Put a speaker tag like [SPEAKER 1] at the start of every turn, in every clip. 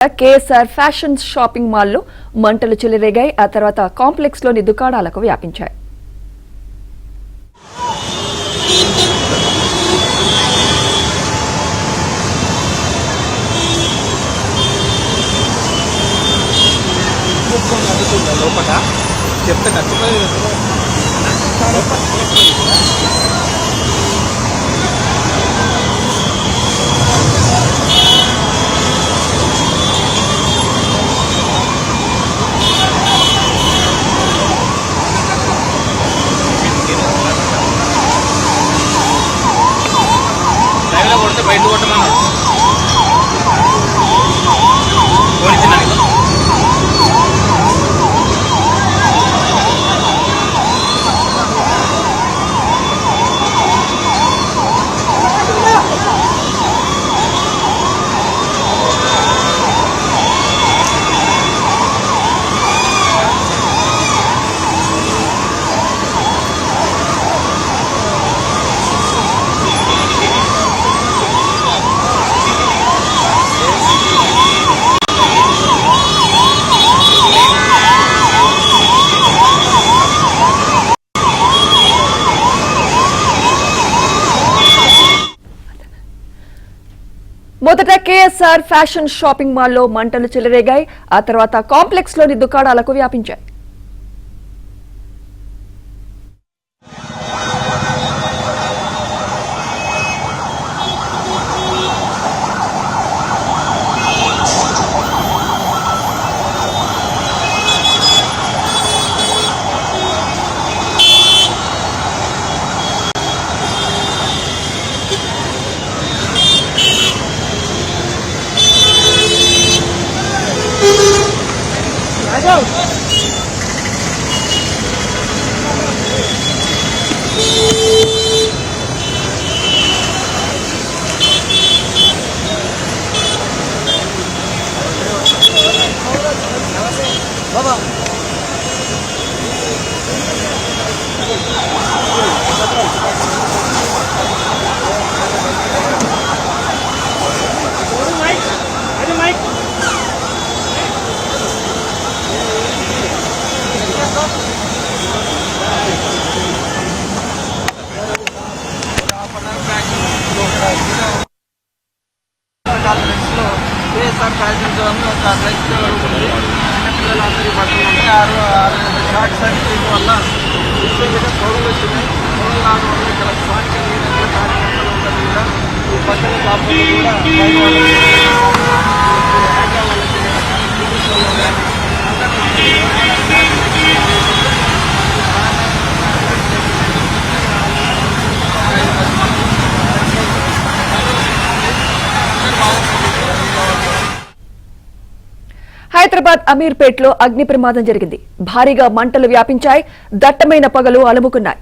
[SPEAKER 1] KSR fashion shopping మాల్లో మంటలు చెలరేగాయి. ఆ తర్వాత కాంప్లెక్స్ లోని దుకాణాలకు వ్యాపించాయి.
[SPEAKER 2] బయట కొట్టమన్నారు
[SPEAKER 1] మొదట కేఎస్ఆర్ ఫ్యాషన్ షాపింగ్ మాల్లో మంటలు చెలరేగాయి. ఆ తర్వాత కాంప్లెక్స్ లోని దుకాణాలకు వ్యాపించాయి.
[SPEAKER 2] కేఎస్ఆర్ ఫ్యాషన్ జోన్ ఒక డ్రెస్ జరుగుతుంది. చిన్నపిల్లలందరికీ బట్టలు ఉంటాయి. 6 షార్ట్ సర్వీస్ వల్ల విపరీతంగా పొగలు వచ్చినాయి. పొగలు రావడం వల్ల ఇక్కడ స్థానిక కార్యకర్తలు ఉంటుంది కూడా ఈ బట్టల షాపులు కూడా
[SPEAKER 1] హైదరాబాద్ అమీర్పేట్లో అగ్ని ప్రమాదం జరిగింది. భారీగా మంటలు వ్యాపించాయి. దట్టమైన పొగలు అలుముకున్నాయి.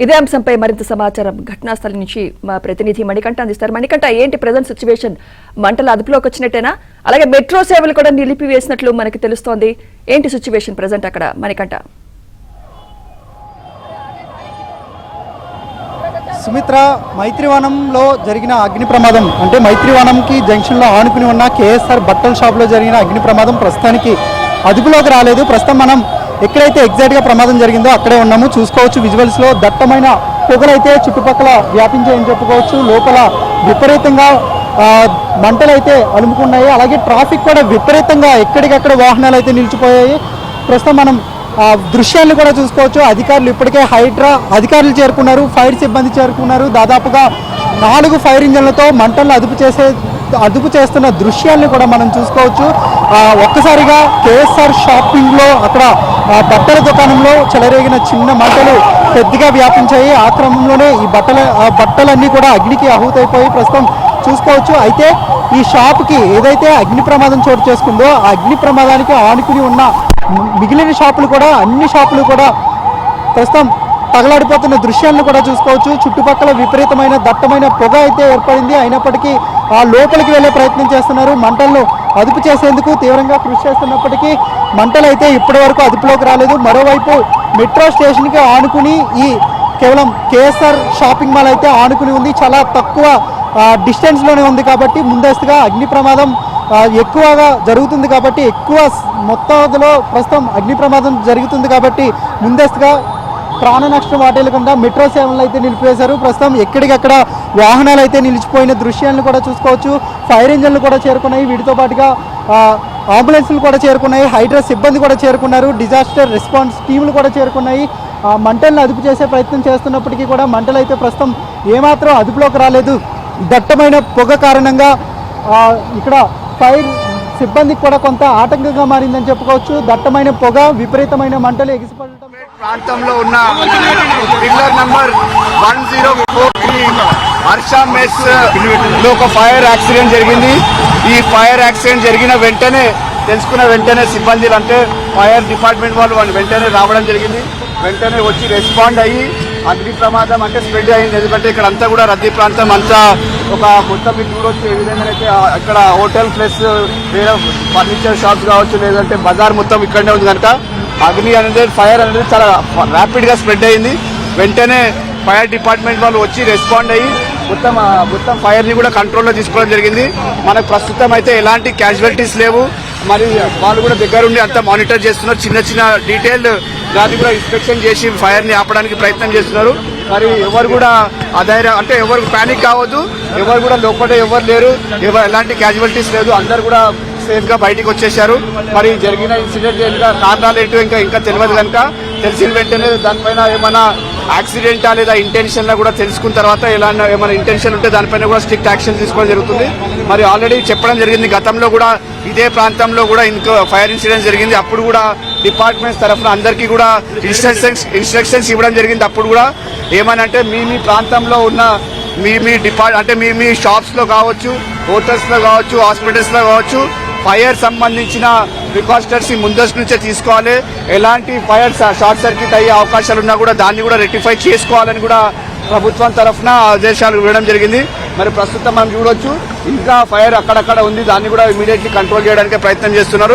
[SPEAKER 1] ఇదే అంశంపై మరింత సమాచారం ఘటనా స్థలం నుంచి మా ప్రతినిధి మణికంఠ అందిస్తారు. మణికంఠ, ఏంటి ప్రెజెంట్ సిచ్యువేషన్? మంటలు అదుపులోకి వచ్చినట్టేనా? అలాగే మెట్రో సేవలు కూడా నిలిపివేసినట్లు మనకి తెలుస్తోంది. ఏంటి సిచ్యువేషన్ ప్రెజెంట్ అక్కడ మణికంఠ?
[SPEAKER 3] సుమిత్ర, మైత్రివనంలో జరిగిన అగ్ని ప్రమాదం అంటే మైత్రివనంకి జంక్షన్లో ఆనుకుని ఉన్న కేఎస్ఆర్ బట్టల షాప్లో జరిగిన అగ్ని ప్రమాదం ప్రస్తుతానికి అదుపులోకి రాలేదు. ప్రస్తుతం మనం ఎక్కడైతే ఎగ్జాక్ట్గా ప్రమాదం జరిగిందో అక్కడే ఉన్నాము. చూసుకోవచ్చు విజువల్స్లో దట్టమైన పొగలైతే చుట్టుపక్కల వ్యాపించాయని చెప్పుకోవచ్చు. లోపల విపరీతంగా మంటలు అయితే అలుముకున్నాయి. అలాగే ట్రాఫిక్ కూడా విపరీతంగా ఎక్కడికక్కడ వాహనాలు అయితే నిలిచిపోయాయి. ప్రస్తుతం మనం దృశ్యాలను కూడా చూసుకోవచ్చు. అధికారులు ఇప్పటికే హైడ్రా అధికారులు చేరుకున్నారు, ఫైర్ సిబ్బంది చేరుకున్నారు. దాదాపుగా 4 ఫైర్ ఇంజన్లతో మంటలను అదుపు చేస్తున్న దృశ్యాలను కూడా మనం చూసుకోవచ్చు. ఒక్కసారిగా కేఎస్ఆర్ షాపింగ్లో అక్కడ బట్టల దుకాణంలో చెలరేగిన చిన్న మంటలు పెద్దగా వ్యాపించాయి. ఆ క్రమంలోనే ఈ బట్టలన్నీ కూడా అగ్నికి ఆహుతైపోయి ప్రస్తుతం చూసుకోవచ్చు. అయితే ఈ షాప్కి ఏదైతే అగ్ని ప్రమాదం చోటు చేసుకుందో ఆ అగ్ని ప్రమాదానికి ఆనుకుని ఉన్న మిగిలిన షాపులు కూడా అన్ని షాపులు కూడా ప్రస్తుతం తగలాడిపోతున్న దృశ్యాలను కూడా చూసుకోవచ్చు. చుట్టుపక్కల విపరీతమైన దట్టమైన పొగ అయితే ఏర్పడింది. అయినప్పటికీ ఆ లోపలికి వెళ్ళే ప్రయత్నం చేస్తున్నారు. మంటలను అదుపు చేసేందుకు తీవ్రంగా కృషి చేస్తున్నప్పటికీ మంటలు అయితే ఇప్పటివరకు అదుపులోకి రాలేదు. మరోవైపు మెట్రో స్టేషన్కి ఆనుకుని ఈ కేవలం కేఎస్ఆర్ షాపింగ్ మాల్ అయితే ఆనుకుని ఉంది. చాలా తక్కువ డిస్టెన్స్లోనే ఉంది కాబట్టి ముందస్తుగా అగ్ని ప్రమాదం ఎక్కువగా జరుగుతుంది కాబట్టి ఎక్కువ మొత్తంలో ప్రస్తుతం అగ్ని ప్రమాదం జరుగుతుంది కాబట్టి ముందస్తుగా ప్రాణ నష్టం వాటిల్లకుండా మెట్రో సేవలను అయితే నిలిపివేశారు. ప్రస్తుతం ఎక్కడికక్కడ వాహనాలు అయితే నిలిచిపోయిన దృశ్యాలను కూడా చూసుకోవచ్చు. ఫైర్ ఇంజన్లు కూడా చేరుకున్నాయి. వీటితో పాటుగా అంబులెన్స్లు కూడా చేరుకున్నాయి. హైడ్రా సిబ్బంది కూడా చేరుకున్నారు. డిజాస్టర్ రెస్పాన్స్ టీములు కూడా చేరుకున్నాయి. మంటలను అదుపు చేసే ప్రయత్నం చేస్తున్నప్పటికీ కూడా మంటలు అయితే ప్రస్తుతం ఏమాత్రం అదుపులోకి రాలేదు. దట్టమైన పొగ కారణంగా ఇక్కడ ఫైర్ సిబ్బందికి కూడా కొంత ఆటంకంగా మారిందని చెప్పుకోవచ్చు. దట్టమైన పొగ, విపరీతమైన మంటలు ఎగిసిపడటం
[SPEAKER 2] ప్రాంతంలో ఉన్న పిల్లర్ నంబర్ 1043 హర్ష మెస్ లో ఒక ఫైర్ యాక్సిడెంట్ జరిగింది. ఈ ఫైర్ యాక్సిడెంట్ జరిగిన వెంటనే తెలుసుకున్న వెంటనే సిబ్బందులు అంటే ఫైర్ డిపార్ట్మెంట్ వాళ్ళు వెంటనే రావడం జరిగింది. వెంటనే వచ్చి రెస్పాండ్ అయ్యి అగ్ని ప్రమాదం అంటే స్ప్రెడ్ అయింది. ఎందుకంటే ఇక్కడ అంతా కూడా రద్దీ ప్రాంతం అంతా ఒక మొత్తం మీకు చూడొచ్చు ఏ విధంగా అయితే ఇక్కడ హోటల్ ప్లస్ వేరే ఫర్నిచర్ షాప్స్ కావచ్చు లేదంటే బజార్ మొత్తం ఇక్కడనే ఉంది కనుక అగ్ని అనేది ఫైర్ అనేది చాలా ర్యాపిడ్గా స్ప్రెడ్ అయింది. వెంటనే ఫైర్ డిపార్ట్మెంట్ వాళ్ళు వచ్చి రెస్పాండ్ అయ్యి మొత్తం ఫైర్ని కూడా కంట్రోల్లో తీసుకోవడం జరిగింది. మనకు ప్రస్తుతం అయితే ఎలాంటి క్యాజువాలిటీస్ లేవు. మరి వాళ్ళు కూడా దగ్గరుండి అంతా మానిటర్ చేస్తున్నారు. చిన్న చిన్న డీటెయిల్డ్ దాన్ని కూడా ఇన్స్పెక్షన్ చేసి ఫైర్ని ఆపడానికి ప్రయత్నం చేస్తున్నారు. మరి ఎవరు కూడా అధైర్యం అంటే ఎవరు ప్యానిక్ కావద్దు. ఎవరు కూడా లోపల ఎవరు లేరు. ఎలాంటి క్యాజువాలిటీస్ లేదు. అందరు కూడా సేఫ్ గా బయటికి వచ్చేసారు. మరి జరిగిన ఇన్సిడెంట్ ఇంకా కారణాలు ఏంటో ఇంకా తెలియదు కనుక తెలిసిన వెంటనే దానిపైన ఏమైనా యాక్సిడెంటా లేదా ఇంటెన్షన్ కూడా తెలుసుకున్న తర్వాత ఏమైనా ఇంటెన్షన్ ఉంటే దానిపైన కూడా స్ట్రిక్ట్ యాక్షన్ తీసుకోవడం జరుగుతుంది. మరి ఆల్రెడీ చెప్పడం జరిగింది. గతంలో కూడా ఇదే ప్రాంతంలో కూడా ఇంకో ఫైర్ ఇన్సిడెంట్ జరిగింది. అప్పుడు కూడా డిపార్ట్మెంట్స్ తరఫున అందరికీ కూడా ఇన్స్ట్రక్షన్స్ ఇవ్వడం జరిగింది. అప్పుడు కూడా ఏమనంటే మీ ప్రాంతంలో ఉన్న మీ షాప్స్ లో కావచ్చు, హోటల్స్ లో కావచ్చు, హాస్పిటల్స్ లో కావచ్చు ఫైర్ సంబంధించిన ప్రికాషనర్స్ ముందస్తు నుంచే తీసుకోవాలి. ఎలాంటి ఫైర్ షార్ట్ సర్క్యూట్ అయ్యే అవకాశాలు ఉన్నా కూడా దాన్ని కూడా రెక్టిఫై చేసుకోవాలని కూడా ప్రభుత్వం తరఫున ఆదేశాలు ఇవ్వడం జరిగింది. మరి ప్రస్తుతం మనం చూడొచ్చు ఇంకా ఫైర్ అక్కడక్కడ ఉంది. దాన్ని కూడా ఇమీడియట్లీ కంట్రోల్ చేయడానికి ప్రయత్నం చేస్తున్నారు.